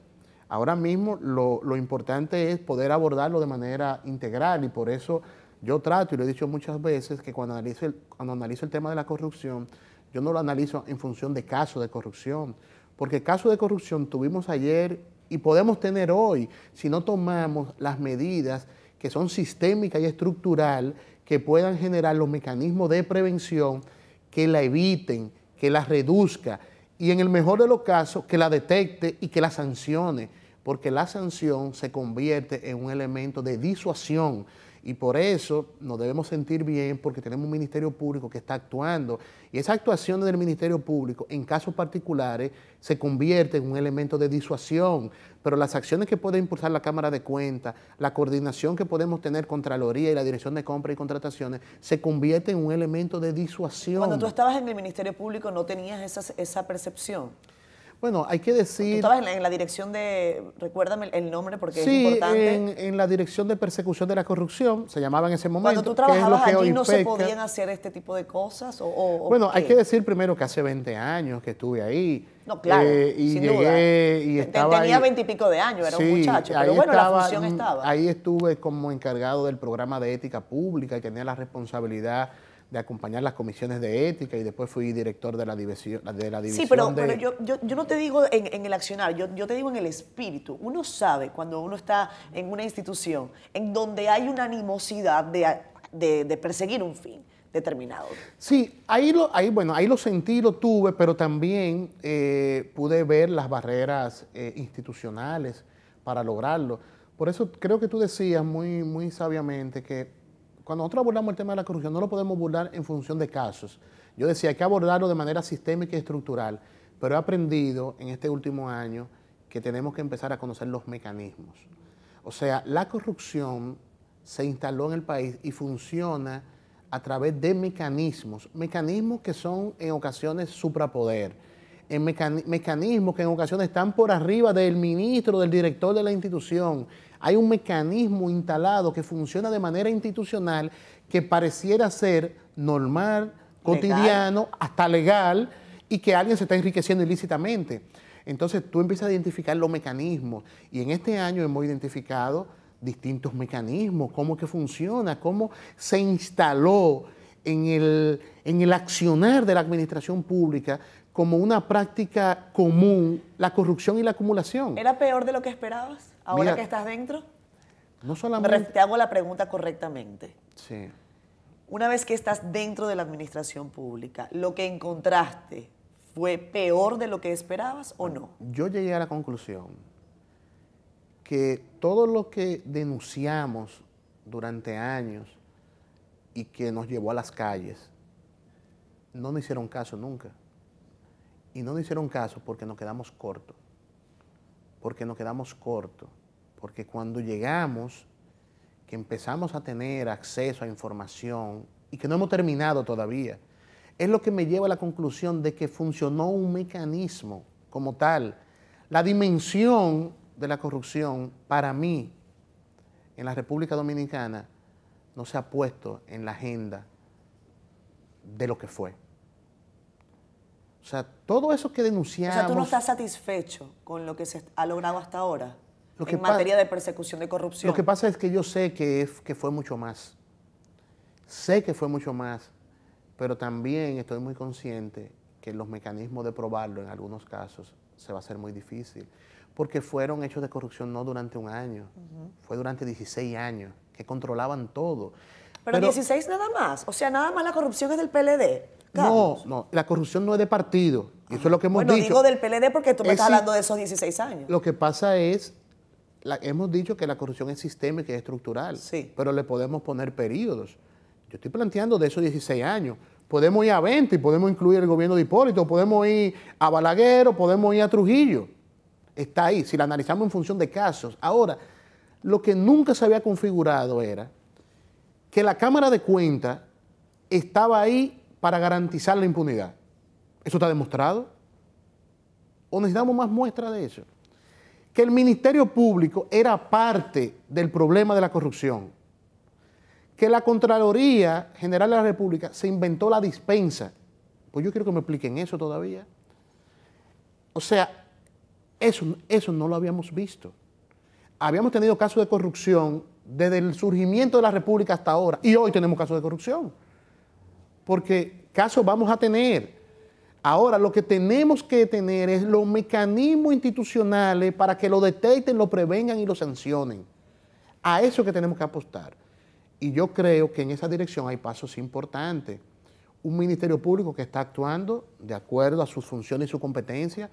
Speaker 2: Ahora mismo lo importante es poder abordarlo de manera integral y por eso yo trato, y lo he dicho muchas veces, que cuando analizo el tema de la corrupción, yo no lo analizo en función de casos de corrupción, porque casos de corrupción tuvimos ayer y podemos tener hoy si no tomamos las medidas que son sistémicas y estructural que puedan generar los mecanismos de prevención que la eviten, que la reduzca y en el mejor de los casos que la detecte y que la sancione, porque la sanción se convierte en un elemento de disuasión y por eso nos debemos sentir bien porque tenemos un Ministerio Público que está actuando y esa actuación del Ministerio Público en casos particulares se convierte en un elemento de disuasión, pero las acciones que puede impulsar la Cámara de Cuentas, la coordinación que podemos tener Contraloría y la Dirección de Compras y Contrataciones se convierte en un elemento de disuasión.
Speaker 1: Cuando tú estabas en el Ministerio Público no tenías esa percepción.
Speaker 2: Bueno, hay que decir...
Speaker 1: Tú estabas en la dirección de, recuérdame el nombre porque
Speaker 2: sí,
Speaker 1: es importante.
Speaker 2: En la Dirección de Persecución de la Corrupción, se llamaba en ese momento.
Speaker 1: Cuando tú trabajabas
Speaker 2: que es lo que
Speaker 1: allí,
Speaker 2: hoy
Speaker 1: ¿no se
Speaker 2: peca.
Speaker 1: podían hacer este tipo de cosas?
Speaker 2: Bueno, hay que decir primero que hace 20 años que estuve ahí.
Speaker 1: No, claro,
Speaker 2: y
Speaker 1: sin
Speaker 2: llegué
Speaker 1: duda.
Speaker 2: Y estaba
Speaker 1: tenía
Speaker 2: ahí.
Speaker 1: 20 y pico de años, era
Speaker 2: sí,
Speaker 1: un muchacho, pero bueno, la función estaba.
Speaker 2: Ahí estuve como encargado del programa de ética pública y tenía la responsabilidad de acompañar las comisiones de ética y después fui director de la división
Speaker 1: Sí, pero yo no te digo en el accionar, yo te digo en el espíritu. Uno sabe cuando uno está en una institución en donde hay una animosidad de perseguir un fin determinado.
Speaker 2: Sí, ahí lo sentí, lo tuve, pero también pude ver las barreras institucionales para lograrlo. Por eso creo que tú decías muy, muy sabiamente que cuando nosotros abordamos el tema de la corrupción no lo podemos abordar en función de casos. Yo decía, hay que abordarlo de manera sistémica y estructural, pero he aprendido en este último año que tenemos que empezar a conocer los mecanismos. O sea, la corrupción se instaló en el país y funciona a través de mecanismos que son en ocasiones suprapoder. en mecanismos que en ocasiones están por arriba del ministro, del director de la institución. Hay un mecanismo instalado que funciona de manera institucional que pareciera ser normal, cotidiano, hasta legal, y que alguien se está enriqueciendo ilícitamente. Entonces tú empiezas a identificar los mecanismos, y en este año hemos identificado distintos mecanismos, cómo que funciona, cómo se instaló en el accionar de la administración pública como una práctica común la corrupción y la acumulación.
Speaker 1: ¿Era peor de lo que esperabas ahora
Speaker 2: Mira,
Speaker 1: que estás dentro?
Speaker 2: No solamente...
Speaker 1: Te hago la pregunta correctamente.
Speaker 2: Sí.
Speaker 1: Una vez que estás dentro de la administración pública, ¿lo que encontraste fue peor de lo que esperabas o no?
Speaker 2: Yo llegué a la conclusión que todo lo que denunciamos durante años y que nos llevó a las calles, no nos hicieron caso nunca. Y no nos hicieron caso porque nos quedamos cortos. Porque cuando llegamos, que empezamos a tener acceso a información y que no hemos terminado todavía, es lo que me lleva a la conclusión de que funcionó un mecanismo como tal. La dimensión de la corrupción, para mí, en la República Dominicana, no se ha puesto en la agenda de lo que fue. O sea, todo eso que denunciamos...
Speaker 1: O sea, ¿tú no estás satisfecho con lo que se ha logrado hasta ahora en materia de persecución de corrupción?
Speaker 2: Lo que pasa es que yo sé que fue mucho más. Sé que fue mucho más, pero también estoy muy consciente que los mecanismos de probarlo en algunos casos se va a hacer muy difícil, porque fueron hechos de corrupción no durante un año, fue durante 16 años, que controlaban todo.
Speaker 1: Pero 16 nada más, o sea, nada más la corrupción es del PLD. Carlos.
Speaker 2: No, la corrupción no es de partido, y eso es lo que hemos dicho.
Speaker 1: Bueno, digo del PLD porque tú me estás hablando de esos 16 años.
Speaker 2: Lo que pasa es, hemos dicho que la corrupción es sistémica y estructural,
Speaker 1: sí,
Speaker 2: pero le podemos poner periodos. Yo estoy planteando de esos 16 años. Podemos ir a 20 y podemos incluir el gobierno de Hipólito, podemos ir a Balaguer, podemos ir a Trujillo. Está ahí, si la analizamos en función de casos. Ahora, lo que nunca se había configurado era que la Cámara de Cuentas estaba ahí para garantizar la impunidad. ¿Eso está demostrado? ¿O necesitamos más muestras de eso? Que el Ministerio Público era parte del problema de la corrupción. Que la Contraloría General de la República se inventó la dispensa. Pues yo quiero que me expliquen eso todavía. O sea, eso no lo habíamos visto. Habíamos tenido casos de corrupción desde el surgimiento de la República hasta ahora, y hoy tenemos casos de corrupción. Porque casos vamos a tener. Ahora, lo que tenemos que tener es los mecanismos institucionales para que lo detecten, lo prevengan y lo sancionen. A eso que tenemos que apostar. Y yo creo que en esa dirección hay pasos importantes. Un Ministerio Público que está actuando de acuerdo a sus funciones y su competencia.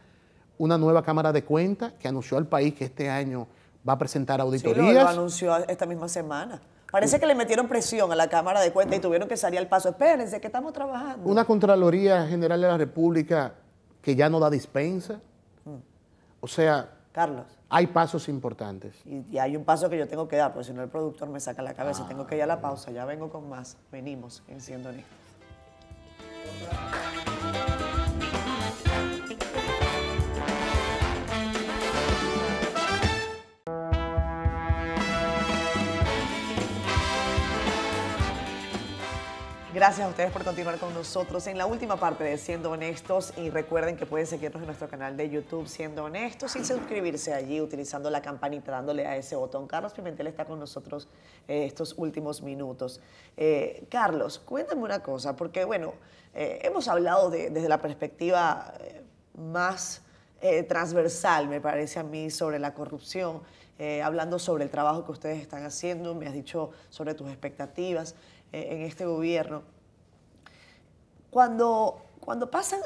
Speaker 2: Una nueva Cámara de Cuentas que anunció al país que este año va a presentar auditorías.
Speaker 1: Sí, lo anunció esta misma semana. Parece que le metieron presión a la Cámara de Cuentas y tuvieron que salir al paso. Espérense, que estamos trabajando.
Speaker 2: Una Contraloría General de la República que ya no da dispensa. O sea,
Speaker 1: Carlos,
Speaker 2: hay pasos importantes.
Speaker 1: y hay un paso que yo tengo que dar, porque si no el productor me saca la cabeza. Tengo que ir a la pausa. Ya vengo con más. Venimos en Siendo Honestos. Gracias a ustedes por continuar con nosotros en la última parte de Siendo Honestos, y recuerden que pueden seguirnos en nuestro canal de YouTube Siendo Honestos y suscribirse allí utilizando la campanita, dándole a ese botón. Carlos Pimentel está con nosotros estos últimos minutos. Carlos, cuéntame una cosa, porque bueno, hemos hablado desde la perspectiva más transversal, me parece a mí, sobre la corrupción, hablando sobre el trabajo que ustedes están haciendo, me has dicho sobre tus expectativas en este gobierno. Cuando pasan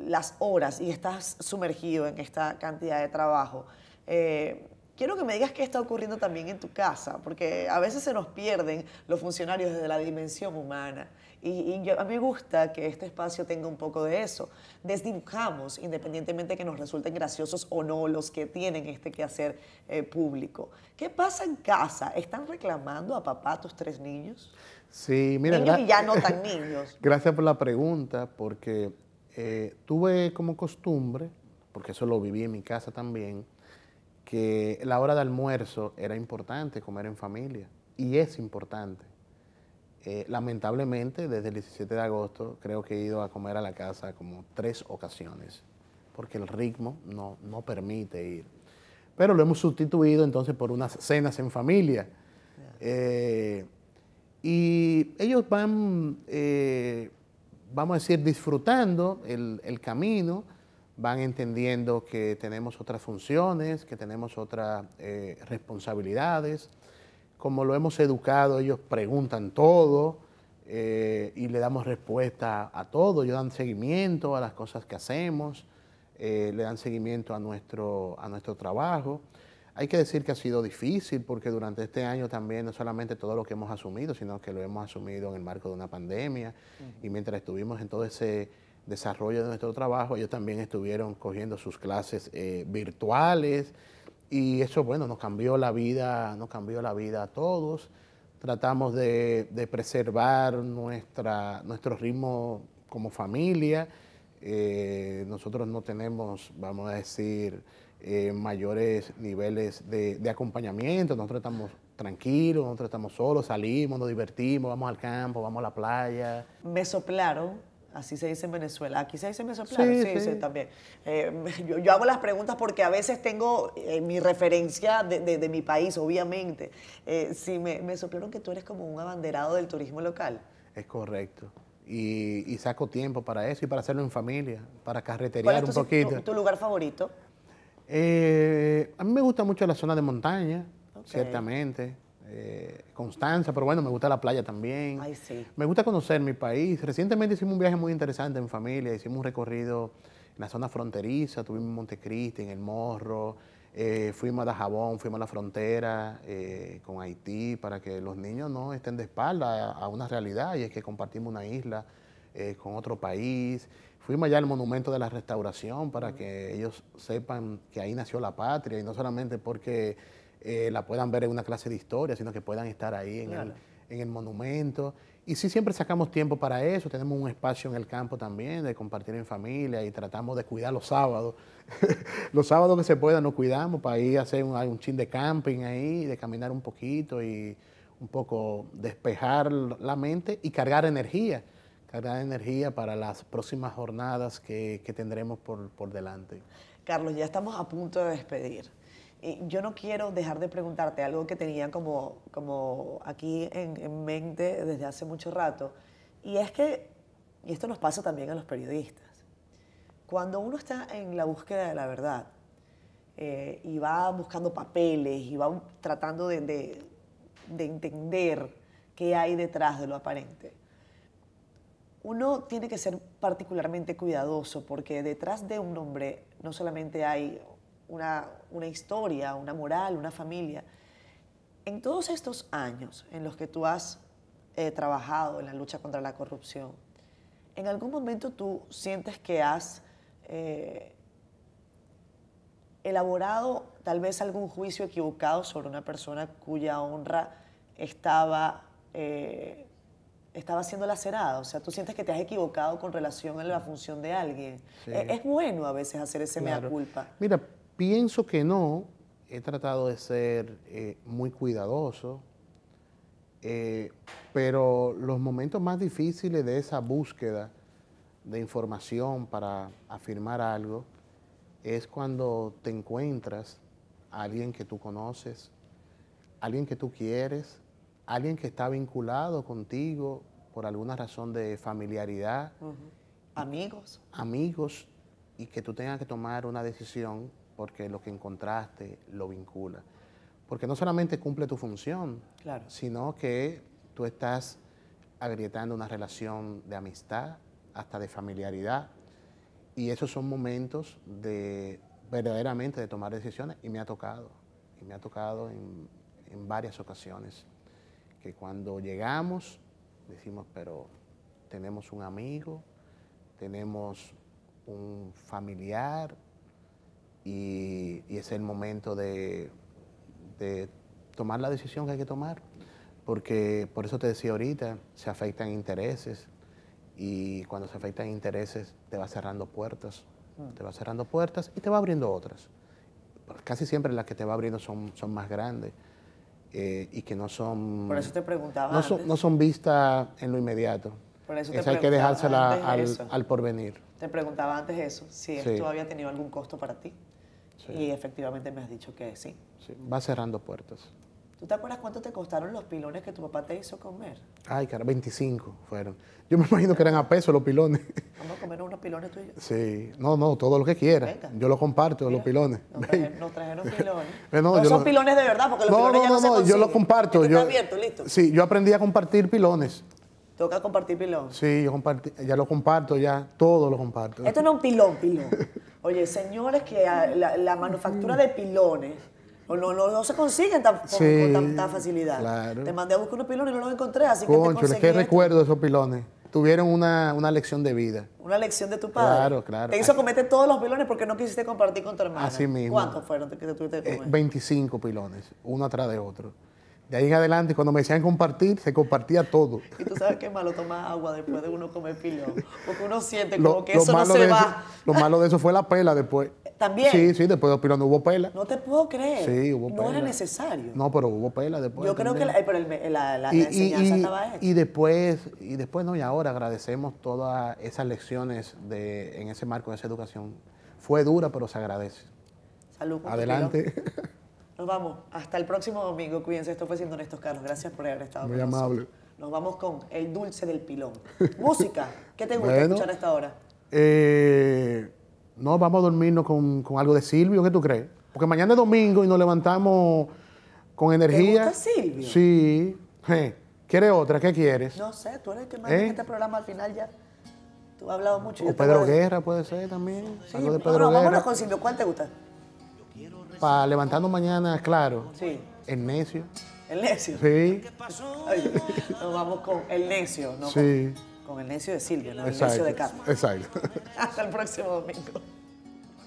Speaker 1: las horas y estás sumergido en esta cantidad de trabajo, quiero que me digas qué está ocurriendo también en tu casa, porque a veces se nos pierden los funcionarios desde la dimensión humana. Y a mí me gusta que este espacio tenga un poco de eso. Desdibujamos, independientemente de que nos resulten graciosos o no, los que tienen este quehacer público. ¿Qué pasa en casa? ¿Están reclamando a papá tus 3 niños?
Speaker 2: Sí, mira,
Speaker 1: niños y ya no tan niños.
Speaker 2: Gracias por la pregunta, porque tuve como costumbre, porque eso lo viví en mi casa también, que la hora de almuerzo era importante comer en familia, y es importante. Lamentablemente, desde el 17 de agosto, creo que he ido a comer a la casa como 3 ocasiones, porque el ritmo no permite ir. Pero lo hemos sustituido entonces por unas cenas en familia. Eh, y ellos van, vamos a decir, disfrutando el camino, van entendiendo que tenemos otras funciones, que tenemos otras responsabilidades. Como lo hemos educado, ellos preguntan todo y le damos respuesta a todo. Ellos dan seguimiento a las cosas que hacemos, le dan seguimiento a nuestro trabajo. Hay que decir que ha sido difícil porque durante este año también no solamente todo lo que hemos asumido, sino que lo hemos asumido en el marco de una pandemia. Y mientras estuvimos en todo ese desarrollo de nuestro trabajo, ellos también estuvieron cogiendo sus clases virtuales. Y eso, bueno, nos cambió la vida a todos. Tratamos de preservar nuestro ritmo como familia. Nosotros no tenemos, vamos a decir, mayores niveles de acompañamiento. Nosotros estamos tranquilos, nosotros estamos solos, salimos, nos divertimos, vamos al campo, vamos a la playa.
Speaker 1: Me soplaron, así se dice en Venezuela. Aquí se dice me soplaron,
Speaker 2: Sí,
Speaker 1: sí,
Speaker 2: sí.
Speaker 1: sí, también. Yo hago las preguntas porque a veces tengo mi referencia de mi país, obviamente. Sí, me soplaron que tú eres como un abanderado del turismo local.
Speaker 2: Es correcto. Y saco tiempo para eso y para hacerlo en familia, para
Speaker 1: ¿Cuál
Speaker 2: carreterear
Speaker 1: es
Speaker 2: un poquito.
Speaker 1: tu lugar favorito?
Speaker 2: A mí me gusta mucho la zona de montaña,
Speaker 1: Ok.
Speaker 2: ciertamente. Constanza, pero bueno, me gusta la playa también.
Speaker 1: Ay, sí.
Speaker 2: Me gusta conocer mi país. Recientemente hicimos un viaje muy interesante en familia. Hicimos un recorrido en la zona fronteriza. Tuvimos en Montecristi, en El Morro. Fuimos a Dajabón, fuimos a la frontera con Haití para que los niños no estén de espalda a una realidad, y es que compartimos una isla con otro país. Fuimos allá al Monumento de la Restauración para que ellos sepan que ahí nació la patria, y no solamente porque la puedan ver en una clase de historia, sino que puedan estar ahí
Speaker 1: Claro.
Speaker 2: en el monumento. Y sí, siempre sacamos tiempo para eso. Tenemos un espacio en el campo también de compartir en familia, y tratamos de cuidar los sábados. Los sábados que se pueda nos cuidamos para ir a hacer un chin de camping ahí, de caminar un poquito y un poco despejar la mente y cargar energía para las próximas jornadas que tendremos por delante.
Speaker 1: Carlos, ya estamos a punto de despedir. Y yo no quiero dejar de preguntarte algo que tenía como aquí en mente desde hace mucho rato, y es que, y esto nos pasa también a los periodistas, cuando uno está en la búsqueda de la verdad y va buscando papeles y va tratando de entender qué hay detrás de lo aparente, uno tiene que ser particularmente cuidadoso porque detrás de un nombre no solamente hay una historia, una moral, una familia. En todos estos años en los que tú has trabajado en la lucha contra la corrupción, ¿en algún momento tú sientes que has elaborado tal vez algún juicio equivocado sobre una persona cuya honra estaba siendo lacerada? O sea, ¿tú sientes que te has equivocado con relación a la función de alguien?
Speaker 2: Sí.
Speaker 1: Es bueno a veces hacer ese mea
Speaker 2: Claro.
Speaker 1: culpa.
Speaker 2: Mira, pienso que no. He tratado de ser muy cuidadoso, pero los momentos más difíciles de esa búsqueda de información para afirmar algo es cuando te encuentras a alguien que tú conoces, alguien que tú quieres, alguien que está vinculado contigo por alguna razón de familiaridad,
Speaker 1: Amigos.
Speaker 2: amigos, y que tú tengas que tomar una decisión porque lo que encontraste lo vincula. Porque no solamente cumple tu función,
Speaker 1: Claro.
Speaker 2: sino que tú estás agrietando una relación de amistad, hasta de familiaridad, y esos son momentos de verdaderamente de tomar decisiones, y me ha tocado en varias ocasiones, que cuando llegamos decimos, pero tenemos un amigo, tenemos un familiar, y es el momento de tomar la decisión que hay que tomar, porque por eso te decía ahorita, se afectan intereses, y cuando se afectan intereses te va cerrando puertas, te va cerrando puertas y te va abriendo otras. Casi siempre las que te va abriendo son más grandes y que no son...
Speaker 1: Por eso te preguntaba
Speaker 2: no son vistas en lo inmediato.
Speaker 1: Por eso te
Speaker 2: Esa hay que dejársela
Speaker 1: antes
Speaker 2: al porvenir.
Speaker 1: Te preguntaba antes eso, si esto había tenido algún costo para ti.
Speaker 2: Sí.
Speaker 1: Y efectivamente me has dicho que sí.
Speaker 2: Sí, va cerrando puertas.
Speaker 1: ¿Tú te acuerdas cuánto te costaron los pilones que tu papá te hizo comer?
Speaker 2: Ay, cara, 25 fueron. Yo me imagino que eran a peso los pilones.
Speaker 1: Vamos a comer unos pilones tuyos.
Speaker 2: Sí, no, todo lo que quiera.
Speaker 1: Venga.
Speaker 2: Yo lo comparto, los pilones.
Speaker 1: Nos trajeron pilones.
Speaker 2: No,
Speaker 1: son pilones de verdad, porque los pilones ya no se consiguen.
Speaker 2: yo lo comparto.
Speaker 1: ¿Está abierto, listo?
Speaker 2: Sí, yo aprendí a compartir pilones.
Speaker 1: Toca compartir pilón.
Speaker 2: Sí, ya lo comparto, todo lo comparto.
Speaker 1: Esto no es un pilón. Oye, señores, que la manufactura de pilones no se consiguen con tanta facilidad.
Speaker 2: Claro.
Speaker 1: Te mandé a buscar unos pilones y no los encontré, así que
Speaker 2: Concho, es que recuerdo de esos pilones. Tuvieron una lección de vida.
Speaker 1: Una lección de tu padre.
Speaker 2: Claro.
Speaker 1: Te hizo cometer todos los pilones porque no quisiste compartir con tu hermana.
Speaker 2: Así mismo.
Speaker 1: ¿Cuántos fueron que tuviste que comer?
Speaker 2: 25 pilones, uno atrás de otro. De ahí en adelante, cuando me decían compartir, se compartía todo.
Speaker 1: Y tú sabes qué malo tomar agua después de uno comer pilón. Porque uno siente como que eso no se va.
Speaker 2: Lo malo de eso fue la pela después.
Speaker 1: ¿También?
Speaker 2: Sí, después de los pilones hubo pela.
Speaker 1: No te puedo creer.
Speaker 2: Sí, hubo pela.
Speaker 1: No era necesario.
Speaker 2: No, pero hubo pela después.
Speaker 1: Yo creo que la enseñanza estaba hecha.
Speaker 2: Y después no, y ahora agradecemos todas esas lecciones en ese marco de esa educación. Fue dura, pero se agradece.
Speaker 1: Salud.
Speaker 2: Adelante.
Speaker 1: Nos vamos. Hasta el próximo domingo. Cuídense. Esto fue Siendo Honestos, Carlos. Gracias por haber estado
Speaker 2: Muy
Speaker 1: con nosotros.
Speaker 2: amable.
Speaker 1: Nos vamos con El Dulce del Pilón. Música. ¿Qué te gusta escuchar a esta hora?
Speaker 2: No, vamos a dormirnos con algo de Silvio. ¿Qué tú crees? Porque mañana es domingo y nos levantamos con energía.
Speaker 1: ¿Te gusta Silvio?
Speaker 2: Sí. ¿Quieres otra? ¿Qué quieres?
Speaker 1: No sé. Tú eres el que más en este programa al final ya. Tú has hablado mucho.
Speaker 2: O Pedro Guerra puede ser también.
Speaker 1: Sí,
Speaker 2: algo de Pedro Guerra.
Speaker 1: Vámonos con Silvio. ¿Cuál te gusta?
Speaker 2: Para levantarnos mañana, claro.
Speaker 1: Sí.
Speaker 2: El Necio.
Speaker 1: ¿El Necio?
Speaker 2: Sí.
Speaker 1: Oye, nos vamos con El Necio, ¿no?
Speaker 2: Sí.
Speaker 1: Con El Necio de Silvio, no
Speaker 2: Exacto.
Speaker 1: El Necio de Carlos.
Speaker 2: Exacto.
Speaker 1: Hasta el próximo domingo.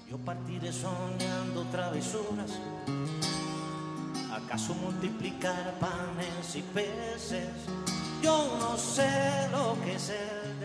Speaker 3: Yo partiré soñando travesuras. ¿Acaso multiplicar panes y peces? Yo no sé lo que es el